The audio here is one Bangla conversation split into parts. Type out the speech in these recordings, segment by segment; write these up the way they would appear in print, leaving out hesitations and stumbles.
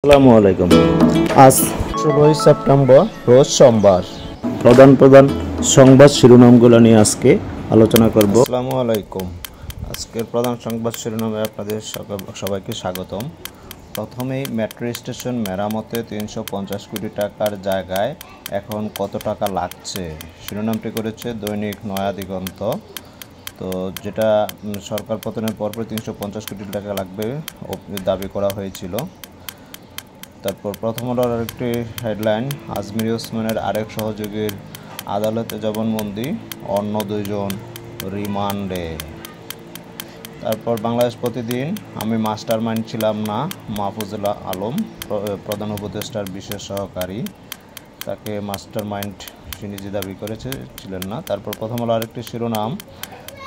আসসালামু আলাইকুম। আজ 16 সেপ্টেম্বর রোজ সোমবার। প্রধান সংবাদ শিরোনামগুলো নিয়ে আজকে আলোচনা করব। আসসালামু আলাইকুম। আজকের প্রধান সংবাদ শিরোনামে আপনাদের সবাইকে স্বাগতম। প্রথমেই মেট্রো স্টেশন মেরামতে 350 কোটি টাকার জায়গায় এখন কত টাকা লাগছে, শিরোনামটি করেছে দৈনিক নয়া দিগন্ত। তো যেটা সরকার পতনের পরপর 350 কোটি টাকা লাগবে দাবি করা হয়েছিল। তারপর প্রথম আলোর আরেকটি হেডলাইন, আজমির ওসমানের আরেক সহযোগীর আদালতে জবানবন্দি, অন্য দুইজন রিমান্ডে। তারপর বাংলাদেশ প্রতিদিন, আমি মাস্টার মাইন্ড ছিলাম না, মাহফুজুল আলম প্রধান উপদেষ্টার বিশেষ সহকারী, তাকে মাস্টার মাইন্ড সে নিজে দাবি ছিলেন না। তারপর প্রথম আলো আরেকটি শিরোনাম,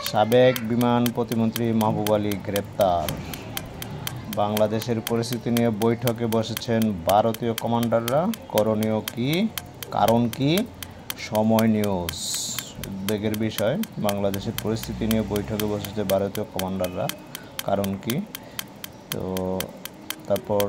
সাবেক বিমান প্রতিমন্ত্রী মাহবুব আলী গ্রেপ্তার। বাংলাদেশের পরিস্থিতি নিয়ে বৈঠকে বসেছেন ভারতীয় কমান্ডাররা, করণীয় কি, কারণ কি, সময় নিউজ। উদ্বেগের বিষয়, বাংলাদেশের পরিস্থিতি নিয়ে বৈঠকে বসেছে ভারতীয় কমান্ডাররা, কারণ কি। তো তারপর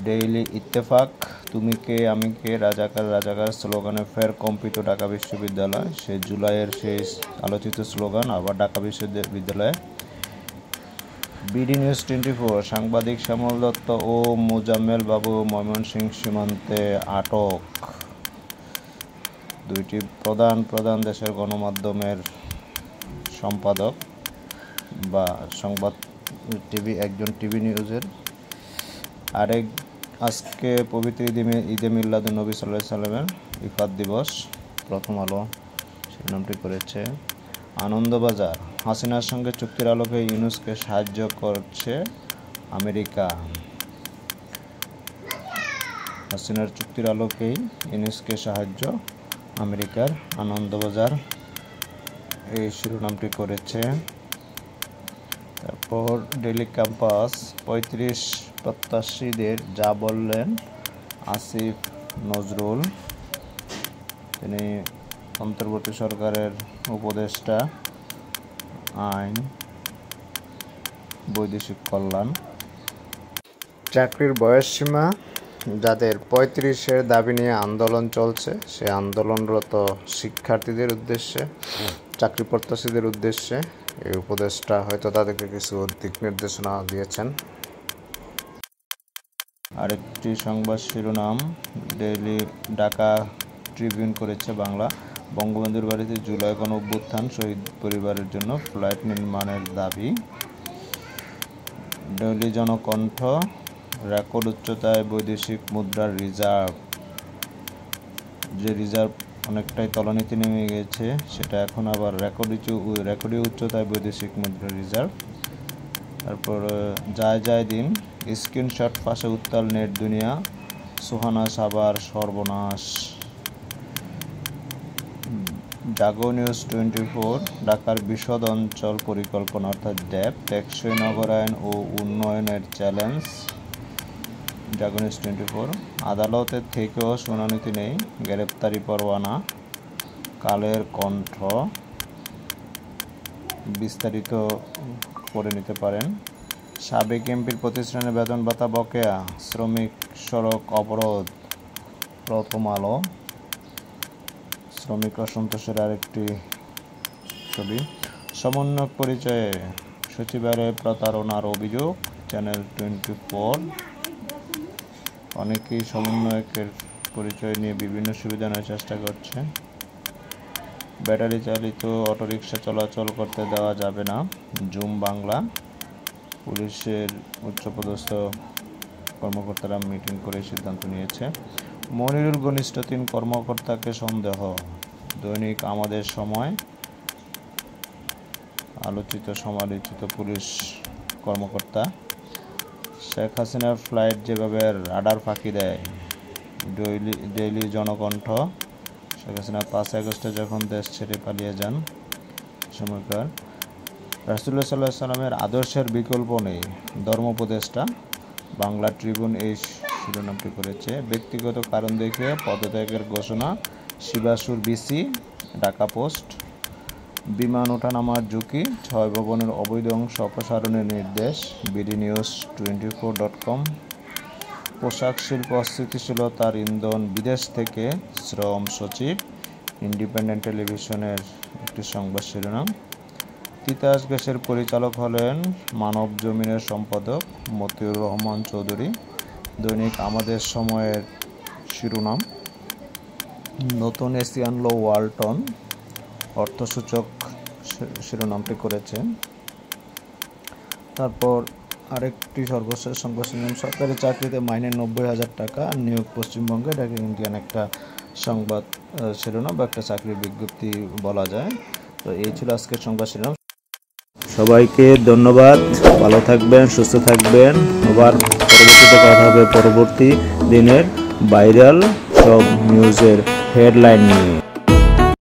ডেইলি ইত্তেফাক, তুমি কে আমি কে, রাজাকার স্লোগানে ফের কম্পিত ঢাকা বিশ্ববিদ্যালয়। সে জুলাইয়ের শেষ আলোচিত স্লোগান আবার ঢাকা বিশ্ববিদ্যালয়ে। বিডি নিউজ 24, সাংবাদিক শ্যামল দত্ত ও মোজাম্মেল বাবু ময়মনসিংহ সীমান্তে আটক। দুইটি প্রধান দেশের গণমাধ্যমের সম্পাদক বা সংবাদ টিভি, একজন টিভি নিউজের, আরেক আজকে পবিত্র ঈদে মিলাদুন্নবী সাল্লাল্লাহু আলাইহি সাল্লামের ইফাত দিবস। প্রথম আলো শিরোনামটি করেছে। আনন্দবাজার, হাসিনার সঙ্গে চুক্তির আলোকে ইউনূসকে সাহায্য করছে আমেরিকা। হাসিনার চুক্তির আলোকেই ইউনূসকে সাহায্য আমেরিকার। আনন্দবাজার এই শিরোনামটি করেছে। তারপর ডেইলি ক্যাম্পাস, 35 প্রত্যাশীদের যা বললেন আসিফ নজরুল, তিনি অন্তর্বর্তী সরকারের উপদেষ্টা, আইন, বৈদেশিক কল্যাণ। চাকরির বয়সসীমা যাদের 35-এর দাবি নিয়ে আন্দোলন চলছে, সে আন্দোলনরত শিক্ষার্থীদের উদ্দেশ্যে, চাকরি প্রত্যাশীদের উদ্দেশ্যে এই উপদেষ্টা হয়তো তাদেরকে কিছু দিক নির্দেশনা দিয়েছেন। আরেকটি সংবাদ শিরোনাম ডেইলি ঢাকা ট্রিবিউন করেছে বাংলা, বঙ্গবন্ধুর বাড়িতে জুলাই গণঅভ্যুত্থান, শহীদ পরিবারের জন্য ফ্ল্যাট নির্মাণের দাবি। ডেইলি জনকণ্ঠ, রেকর্ড উচ্চতায় বৈদেশিক মুদ্রার রিজার্ভ। যে রিজার্ভ অনেকটাই তলানিতে নেমে গেছে, সেটা এখন আবার রেকর্ডীয় উচ্চতায় বৈদেশিক মুদ্রার রিজার্ভ। তারপর যায় দিন, স্ক্রিনশট ফাঁসে উত্তাল নেট দুনিয়া, সুহানা সাবার সর্বনাশ। জাগো নিউজ 24, ঢাকার বিশদ অঞ্চল পরিকল্পনা অর্থাৎ ড্যাব, টেকসই নগরায়ন ও উন্নয়নের চ্যালেঞ্জ। জাগো নিউজ 24, আদালতের থেকেও শুনানিতে নেই গ্রেপ্তারি পরোয়ানা। কালের কণ্ঠ, বিস্তারিত পড়ে নিতে পারেন। সাবেক এমপির প্রতিষ্ঠানে বেতন ভাতা বকেয়া, শ্রমিক সড়ক অবরোধ। প্রথম আলো, শ্রমিক অসন্তোষের আরেকটি ছবি। সমন্বয়ক পরিচয়ে সচিবালয়ে প্রতারণার অভিযোগ, চ্যানেল 24। অনেকেই সমন্বয়কের পরিচয় নিয়ে বিভিন্ন সুবিধা নেওয়ার চেষ্টা করছে। ব্যাটারি চালিত অটোরিকশা চলাচল করতে দেওয়া যাবে না, জুম বাংলা। পুলিশের উচ্চপদস্থ কর্মকর্তারা মিটিং করে সিদ্ধান্ত নিয়েছে। মনিরুল ঘনিষ্ঠ 3 কর্মকর্তাকে সন্দেহ, দৈনিক আমাদের সময়। আলোচিত সমালোচিত পুলিশ কর্মকর্তা। শেখ হাসিনার ফ্লাইট যেভাবে রাডার ফাঁকি দেয়, ডেইলি জনকণ্ঠ। শেখ হাসিনা 5 আগস্টে যখন দেশ ছেড়ে পালিয়ে যান, সময়কার। রাসূলুল্লাহ সাল্লাল্লাহু আলাইহি সাল্লামের আদর্শের বিকল্প নেই, ধর্মোপদেষ্টা। বাংলা ট্রিবিউন এই শিরোনামটি করেছে। ব্যক্তিগত কারণ দেখে পদত্যাগের ঘোষণা, শিবাশুর বিসি। ঢাকা পোস্ট, বিমান ওঠানামার ঝুঁকি, 6 ভবনের অবৈধ অংশ অপসারণের নির্দেশ। BD news 24.com। পোশাক শিল্প অস্থিতিশীলতার ইন্ধন, বিদেশ থেকে শ্রম সচিব। ইন্ডিপেন্ডেন্ট টেলিভিশনের একটি সংবাদ শিরোনাম। তিতাস গ্যাসের পরিচালক হলেন মানব জমিনের সম্পাদক মতিউর রহমান চৌধুরী। দৈনিক আমাদের সময়ের শিরোনাম, নতুন এসি আনলো ওয়ালটন, অর্থসূচক শিরোনামটি করেছেন। তারপর আরেকটি সর্বশেষ সংবাদ শিরোনাম, সরকারি চাকরিতে মাইনে 90,000 টাকা, নিয়োগ পশ্চিমবঙ্গে। এটা ইন্ডিয়ান একটা সংবাদ শিরোনাম বা একটা চাকরির বিজ্ঞপ্তি বলা যায়। তো এই ছিল আজকের সংবাদ শিরোনাম। সবাইকে ধন্যবাদ, ভালো থাকবেন, সুস্থ থাকবেন। আবার পরবর্তীতে কথা হবে পরবর্তী দিনের ভাইরাল সব নিউজের হেডলাইন নিয়ে।